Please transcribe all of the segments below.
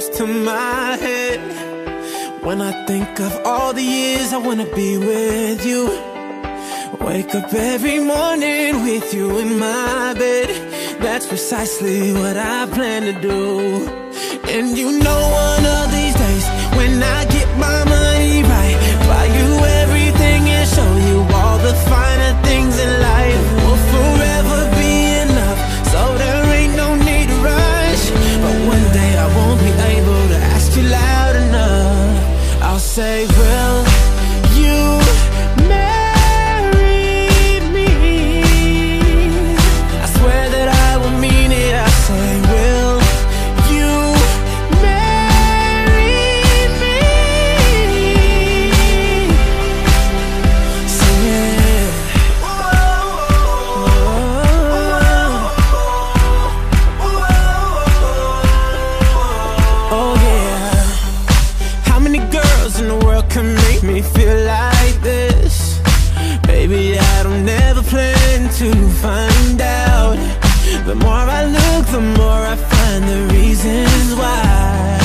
comes to my head. When I think of all the years I wanna be with you, wake up every morning with you in my bed. That's precisely what I plan to do. And you know one of these days, when I get my money right, buy you everything and show you all the finer things in life. We'll forever be enough, so there ain't no need to rush. But one day I won't be able to ask you loud enough. I'll say, will you marry me? I swear that I will mean it. I say, will you marry me? Sing it. Oh yeah. How many girls in the world can make me feel like this? Baby, I don't ever plan to find out. The more I look, the more I find the reasons why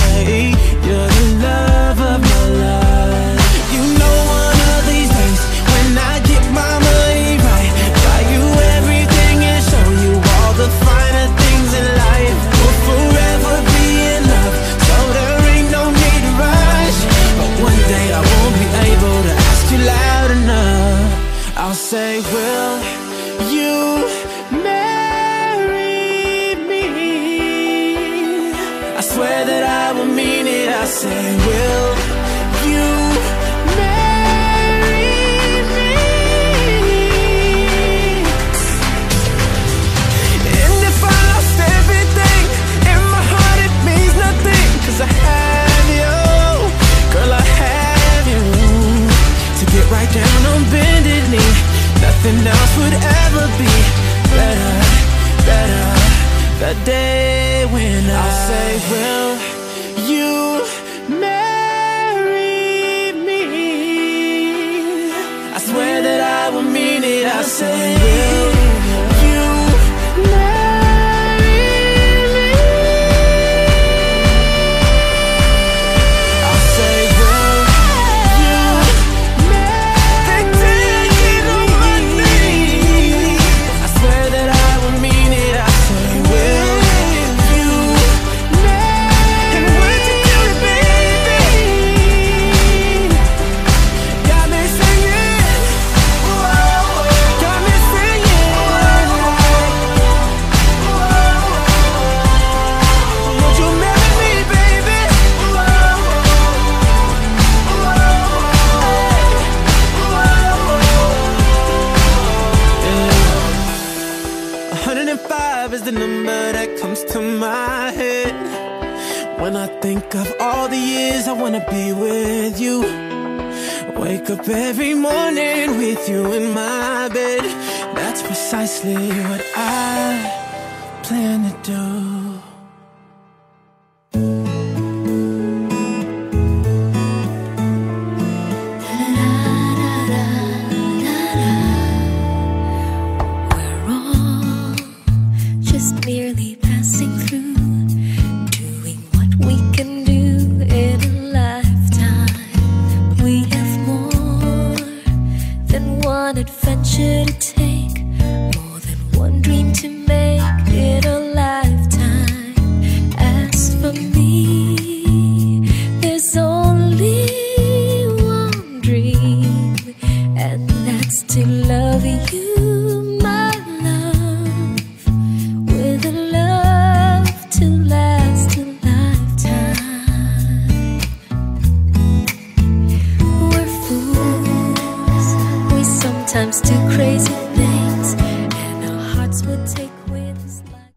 you're the love of my life. You know one of these days, when I get my money right, buy you everything and show you all the finer things in life. We'll forever be enough, so there ain't no need to rush. But one day I won't be able to ask you loud enough. I'll say, will you marry me? I swear that I will mean it. I say, will you marry me? And if I lost everything, in my heart it means nothing, 'cause I have you, girl, I have you. To get right down on bended knee, nothing else would ever be better, better. The day when I'll say, will you marry me? I swear that I will mean it. I say, will you marry me? I'll say, will you marry me? I swear that I will mean it. I say, will you marry? And when you do it, baby, got me singing, got me singing. Would you marry me, baby? Yeah. 105 is the number that comes to my head. When I think of all the years I wanna be with you, wake up every morning with you in my bed. That's precisely what I plan to do. We're all just merely passing through, doing what we can do in a lifetime. We have more than one adventure to take, more than one dream to make in a lifetime. As for me, there's only one dream, and that's to love you, my love, with a love to last a lifetime. We're fools, we sometimes do crazy things, and our hearts will take with us like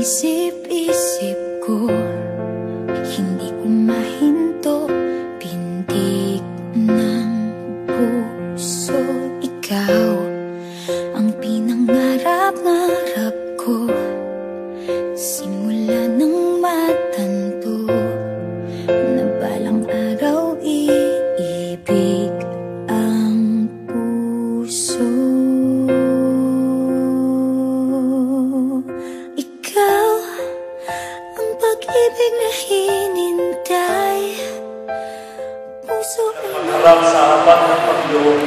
Inisip-isip ko, hindi ko mahinto, pintig ng puso. Ikaw ang pinangarap-ngarap ko, simula nang matanto na balang araw iibig ang puso. Ikaw ang pag-ibig na hinintay, puso ay Harap sa harapan ng Panginoon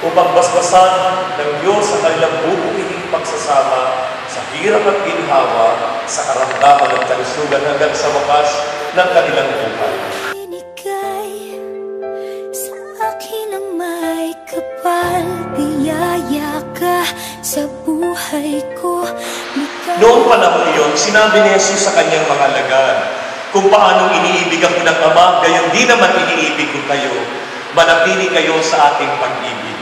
upang basbasan ng Diyos sa kanilang bubuking pagsasama sa hirap at ginhawa, sa karamdaman at kalusugan hanggang sa wakas ng kanilang buhay. Binigay sa akin ang may kapal, biyaya ka sa buhay ko. Noong panahon iyon, sinabi ni Jesus sa kanyang mga alagad, kung paanong iniibig ako ng Ama, gayon di naman iniibig ko kayo. Manatili kayo sa ating pag-ibig.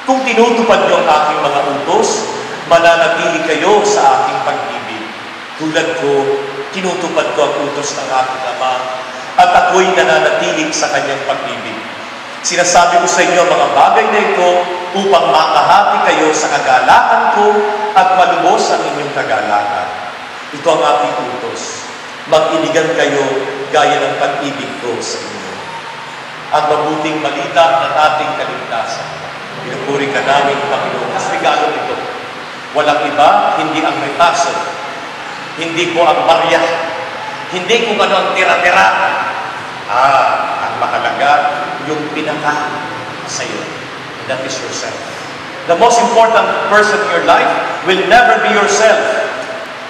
Kung tinutupad niyo ang aking mga utos, mananatili kayo sa aking pag-ibig. Tulad ko, tinutupad ko ang utos ng aking Ama, at ako'y nananatili sa kanyang pag-ibig. Sinasabi ko sa inyo mga bagay na ito upang makahati kayo sa kagalakan ko at malubos ang inyong kagalakan. Ito ang aking utos. Mag-ibigan kayo gaya ng pag-ibig ko sa inyo. Ang mabuting balita ng ating kaligtasan. Pinupuri ka namin, Panginoon. Mas regalo nito. Walang iba, hindi ang retaso. Hindi ko ang barya. Hindi kung ano ang tira-tira. Ang mahalaga, yung pinaka sa iyo. That is yourself. The most important person in your life will never be yourself,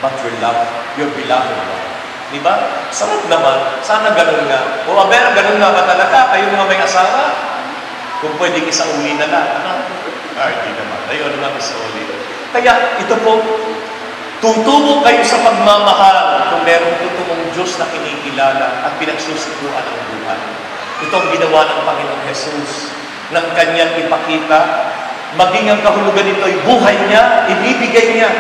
but your love, your beloved one. Diba? Sarap naman. Sana ganun nga. O abera, ganun nga ba talaga? Kayo mga may asawa? Kung pwede isauli na lang. Ano? Hindi naman. Ayun naman isauli. Kaya ito po, tutubo kayo sa pagmamahal kung merong totoong Diyos na kinikilala at pinagsusikuan ang buhay. Ito ang ginawa ng Panginoong Jesus ng kanyang ipakita. Maging ang kahulugan nito ay buhay niya, ibibigay niya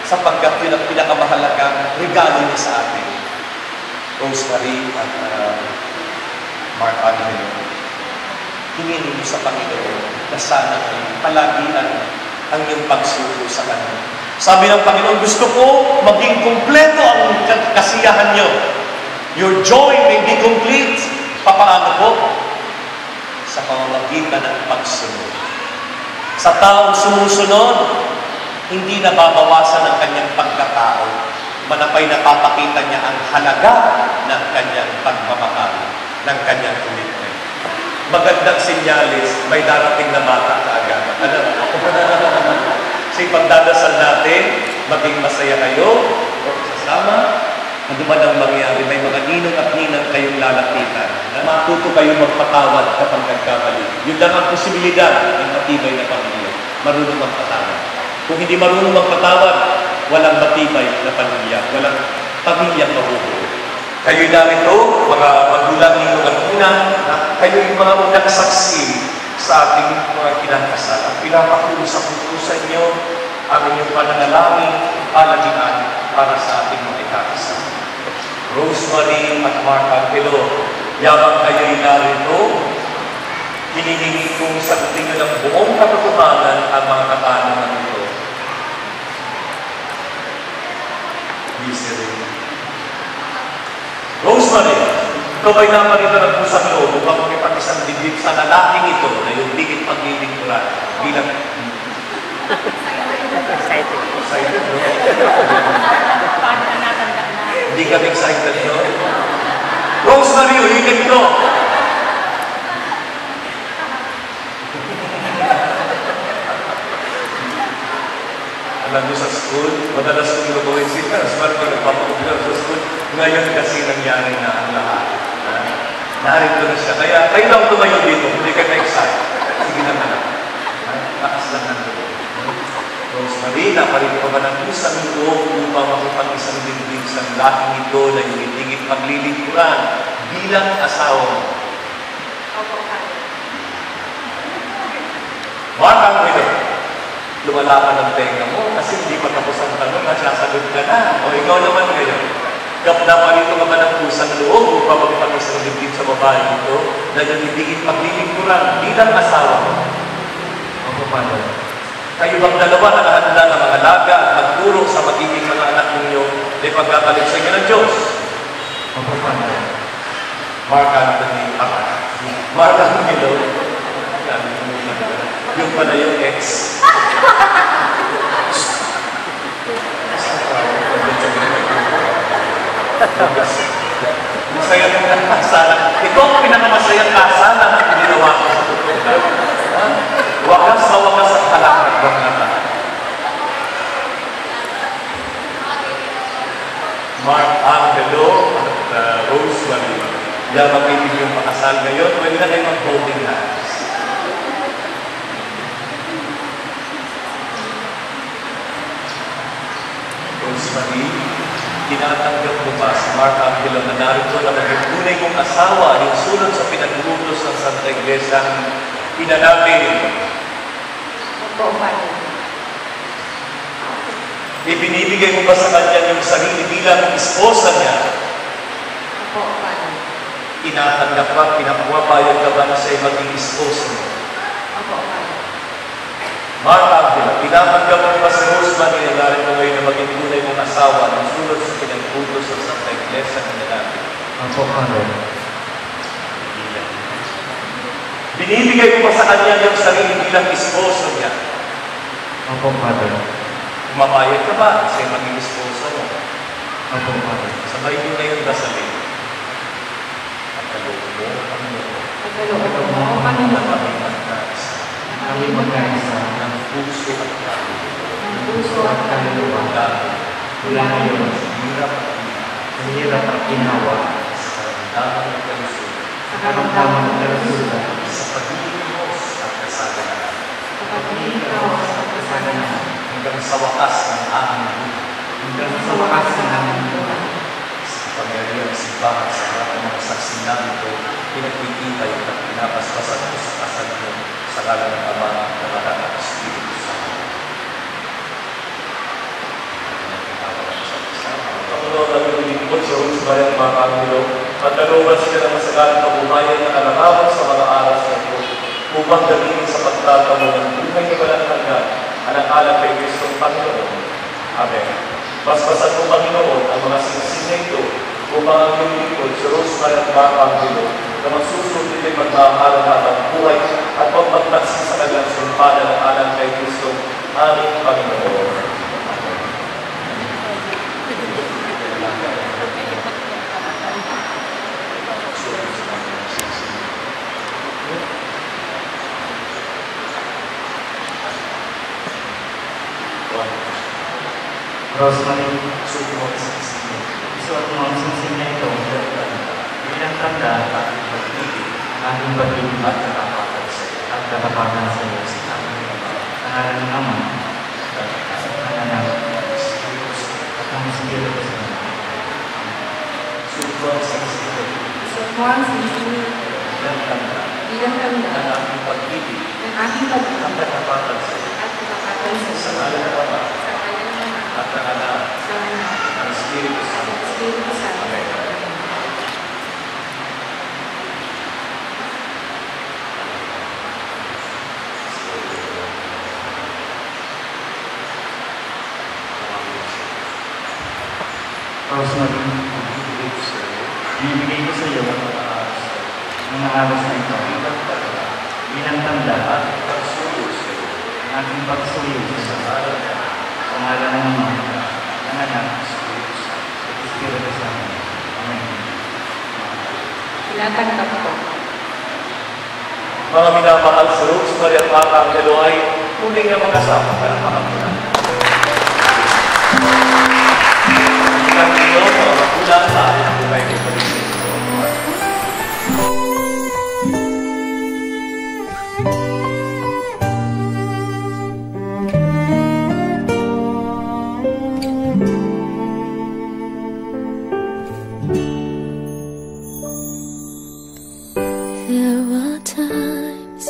sapagkat yun ang pinakamahalagang regalo niya sa atin. Rosemary at Mark Angelo, hingin mo sa Panginoon na sana ay palagian ang iyong pagsuko sa Kanya. Sabi ng Panginoon, gusto ko maging kumpleto ang kasiyahan niyo. Your joy may be complete. Papaano po? Sa pamamagitan ng pagsunod. Sa taong sumusunod, hindi nababawasan ang kanyang pagkatao. Manapay napapakita niya ang halaga ng kanyang pagmamahal, ng kanyang commitment. Magandang sinyalis, may darating na bata kaagad. Ano? Kasi pagdadasal natin, maging masaya kayo, o sasama, ano man ang mangyari, may mga ninong at ninang kayong lalapitan. Matuto kayong magpatawad kapag nagkamali. Yun lang ang posibilidad ng matibay na pamilya. Marunong magpatawad. Kung hindi marunong magpatawad, walang matibay na pamilya. Walang pamilyang mabubuo. Kayo'y narito, mga magulang ninyo at inang, kayo'y mga unang saksi sa ating mga kinakasal. At pinapakulo sa puso sa inyo ang inyong pananalangin, palagian para sa ating mga ikakasal. Rosemary at Mark Angelo, yabang kayo'y narito, hinihingi kong sagutin nyo ng buong katotohanan ang mga katanungan nito. Rosemary, ikaw ay namarito ng pusang loob upang makipag-isang digit sa lalaking ito na yung digit paglilingkuran bilang excited. Excited, no? Paano na natandaan na? Hindi ka excited, no? Rosemary, ulitin ito! Alam mo sa school, madalas kong gagawin sila. Smart ko nagpapakubilang sa school. Ngayon kasi nangyari na ang lahat. Narito na siya. Kaya kayo lang tumayo dito. Hindi ka na-excite. Sige na na. Takas lang nandito. Rosemary, naparito ka ba ng pusang loob upang makipag-isang dingding sa laking ito na yung itingit paglilingkuran bilang asawa mo? Mark Angelo, lumala ka ng tenga mo kasi hindi pa tapos ang tanong, nasasagot ka na. O ikaw naman ngayon. Naparito ka ba ng pusang loob upang magpagis ng dibdib sa babae ito na nagibigin paglilingkuran bilang asawa mo? Ako paano? Kayo bang dalawa na nakahanda na mag-alaga at magturo sa magiging mga anak ninyo na pagkakalit sa inyo ng Diyos? Ako paano? Mark Anthony. Mark Angelo. Yung pala yung ex. Masaya mo ng kasalan. Ito ang pinakamasayang kasalan na ginawa ko sa totoo. Wakas na wakas ang kalakad ng lahat. Mark Angelo at Rosemary. Diyan magiging yung pakasal ngayon. Pwede na kayo mag-holding hands. Rosemary, tinatanggap mo ba si Mark Angelo na narito na maging tunay kong asawa yung sunod sa pinag-uutos ng Santa Iglesia pinanapin? Opo, Padre. Ibinibigay mo ba sa kanya yung sarili bilang esposa niya? Opo, Padre. Tinatanggap ka, pinapapayag ka ba na siya'y maging esposa mo? Opo, Padre. Mark Angelo, tinatanggap mo ba si Rosemary na narito ngayon na maging tunay mong asawa yung sunod sa pinag-uutos ng Santa Iglesia pinanapin? Opo, Padre. Binibigay mo pa sa kanya yung sarili bilang esposo niya? Opo, Padre. Mapayag ka ba sa'yo maging esposo mo? Opo, Padre. Sabay din ngayon dasalin. At kaloob mo, Panginoon. Pagkaloob mo, Na Panginoon. kami magkaisa Kami magkaisa ng puso at kaloob. Ang puso at kaluluwa. mula ngayon Hirap at sa hirap at ginawa, sa karamdaman at kalusugan. Sa karamdaman ng kalusugan. Sa pag-iinos at kasalanan. Sa pag-iikaw at kasalanan. Hanggang sa wakas ng aming buhay. hanggang sa wakas ng aming buhay. Sa kapangyarihan ng simbahan sa harap ng mga saksi namin ito, pinagtitibay at pinapaspasan ko sa kasal mo sa ngalan ng Ama ng Anak at Espiritu Santo. Panginoon, ang nililingkod sa Rosemary at mga Angelo, at naluban sila ng masagalang kabuhayan na kalamawan sa mga aras na ito, upang gamitin sa pagtatamo ng buhay na walang hanggan, anak-anak kay Kristo Panginoon. Amen. Basbasan mo, Panginoon, ang mga singsing na ito, upang ang nililingkod sa Rosemary at mga Angelo, na magsusunod nito'y magmamahalan habang buhay at pagpagtaksin sa kanilang sumpanan ng anak kay Kristo, aming Panginoon. Rosemary, Susunod sa Kristo. isuot mo ang singsing na ito bilang tanda at pag-ibig ang aking pag-ibig At nakapatay sa iyo. at katapatan sa iyo sa aming sa ngalan ng Ama at ng Anak at ng Espiritu Santo. Susunod sa Kristo. Isuot mo ang singsing Bilang tanda bilang tanda ng aking pag-ibig ng aking pag-ibig at nakapatay sa iyo. at katapatan sa Sa iyo. ngalan ng Ama Sa kalan ng Ama, at ng Anak sa Anak, at ng Espiritu sa Santo. Espiritu Santo. Amen. Rosemary, binibigay ko sa iyo mga aras na ito bilang tanda at Pagsuyo sa iyo. ang aking pagsuyo sa pangalan ng Ama, ng Anak, at Espiritu Santo. Amen. Tinatanggap ko. Mga minamahal sa Rosemary at mga Angelo ay tunay na mag-asama para makamulan. Ikan ninyo, mga magulang, maaari po kayo kapatid. There are times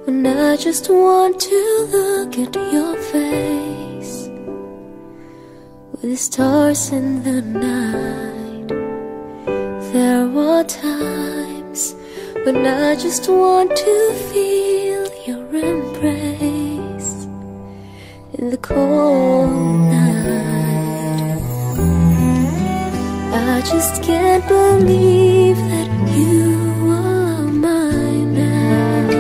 when I just want to look at your face with the stars in the night. There are times when I just want to feel your embrace in the cold night. I just can't believe that you are mine now.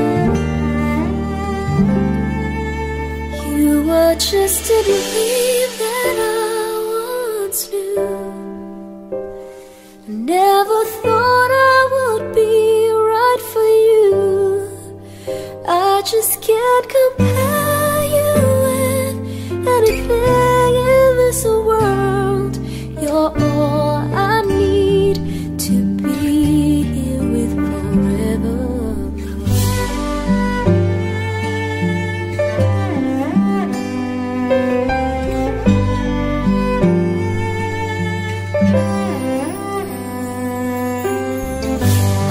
You are just a dream that I once knew. I never thought I would be right for you. I just can't compare you with anything in this world. You're all I need to be here with forever.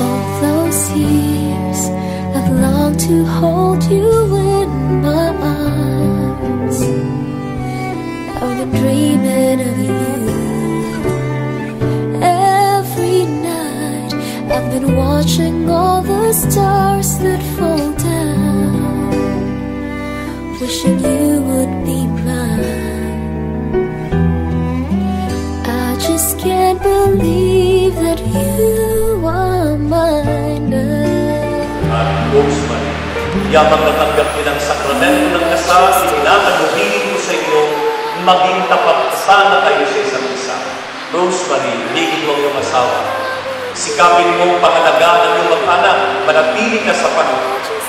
All those years I've longed to hold you in my arms. I've been dreaming of you. Every night I've been watching all the stars that fall down, wishing you would be mine. I just can't believe that you are mine now. At Rosemary, yamang natanggap niyo ng sakramento ng kasal, itinatagubilin ko sa inyo, maging tapat sana kayo sa isa't isa. Rosemary, higit mo ang iyong asawa. Sikapin mong pangalagaan ang iyong mag-anak, manatili ka sa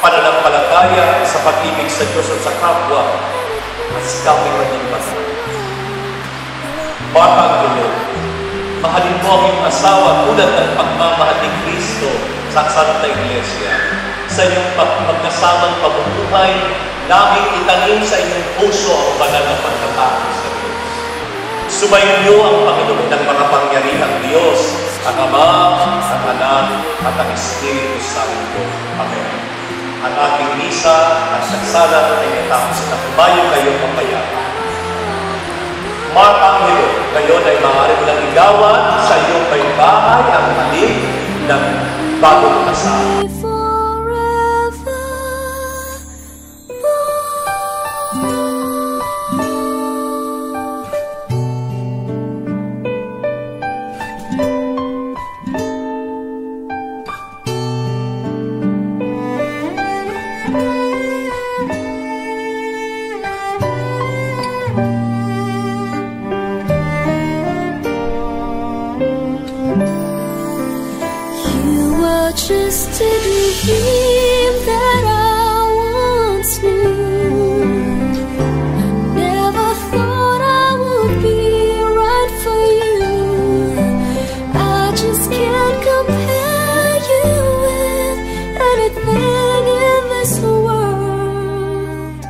pananampalataya sa pag-ibig sa Diyos at sa kapwa, at sikapin mo ng banal. Batang Diyos, mahalin mo ang iyong asawa tulad ng pagmamahal ni Kristo sa Santa Iglesia. Sa iyong magkasamang pamumuhay, laging itanim sa inyong puso ang banal na pagkatapos sa Diyos. Sumayin niyo ang Panginoon ng makapangyarihang Diyos, ang Ama, ang Anak, at ang Espiritu Santo. Amen. Ang ating misa at nagsala ay natapos na kumayo kayo papayapa. Marangelo, kayo ay maaari mo lang igawan sa iyong may bahay ang halik ng bagong kasal. Just a dream that I once knew. I never thought I would be right for you. I just can't compare you with anything in this world.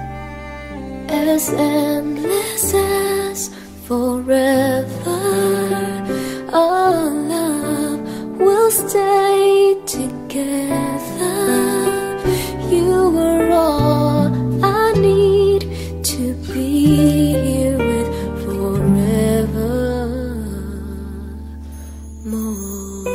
As endless as forever, our love will stay together. You were all I need to be here with forever more.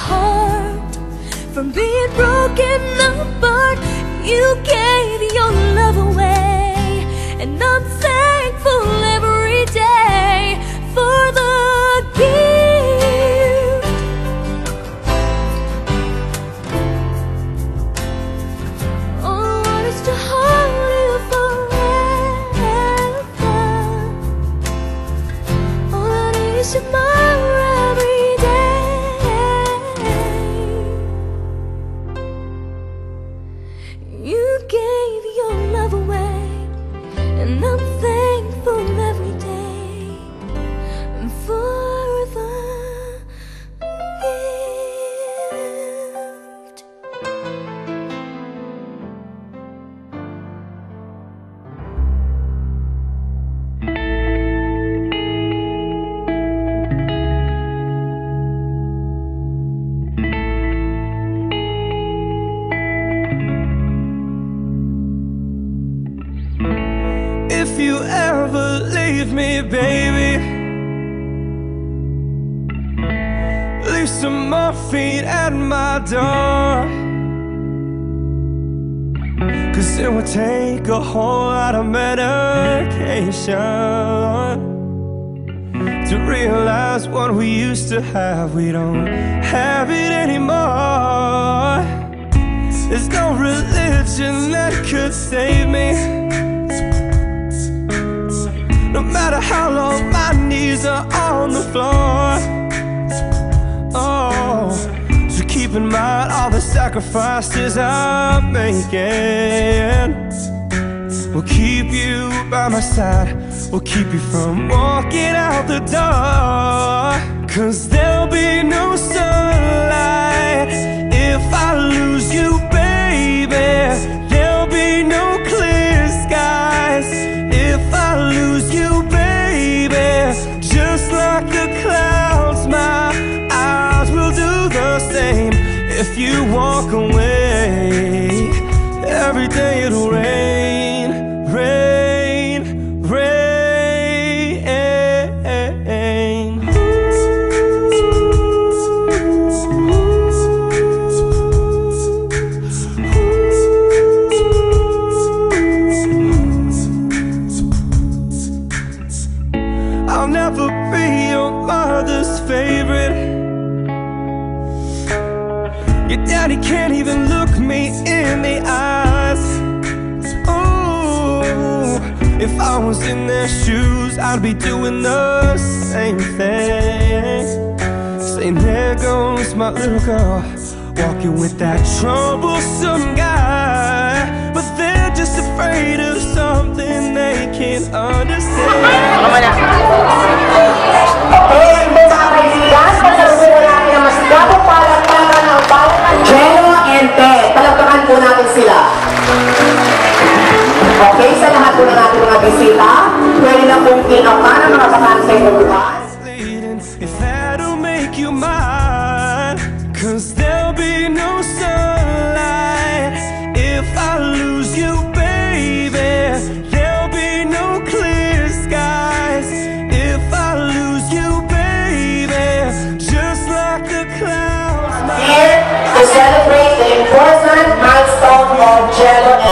heart from being broken apart. You gave your love away, and I'm thankful every day for the gift. All I want is to hold you forever. All I need is tomorrow every day. You gave your love away, and I'm thankful every day for the gift. If you ever leave me, baby, leave some morphine at my door, 'cause it will take a whole lot of medication to realize what we used to have, we don't have it anymore. There's no religion that could save me, no matter how long my knees are on the floor. Oh, so keep in mind all the sacrifices I'm making. We'll keep you by my side, we'll keep you from walking out the door. 'Cause there'll be no sunlight if I lose you, baby. There'll be no clear skies if I lose you, baby. Just like the clouds, my eyes will do the same. If you walk away, every day it'll rain, rain, rain. I'll never be your mother's favorite. Your daddy can't even look me in the eyes. Ooh, if I was in their shoes, I'd be doing the same thing. Saying, there goes my little girl, walking with that troublesome guy. But they're just afraid of something they can't understand. Jello and Ted, palagpakan po natin sila. Okay, sa lahat po na natin mga bisita, pwede na pong kinapa ng mga bakansay upuan.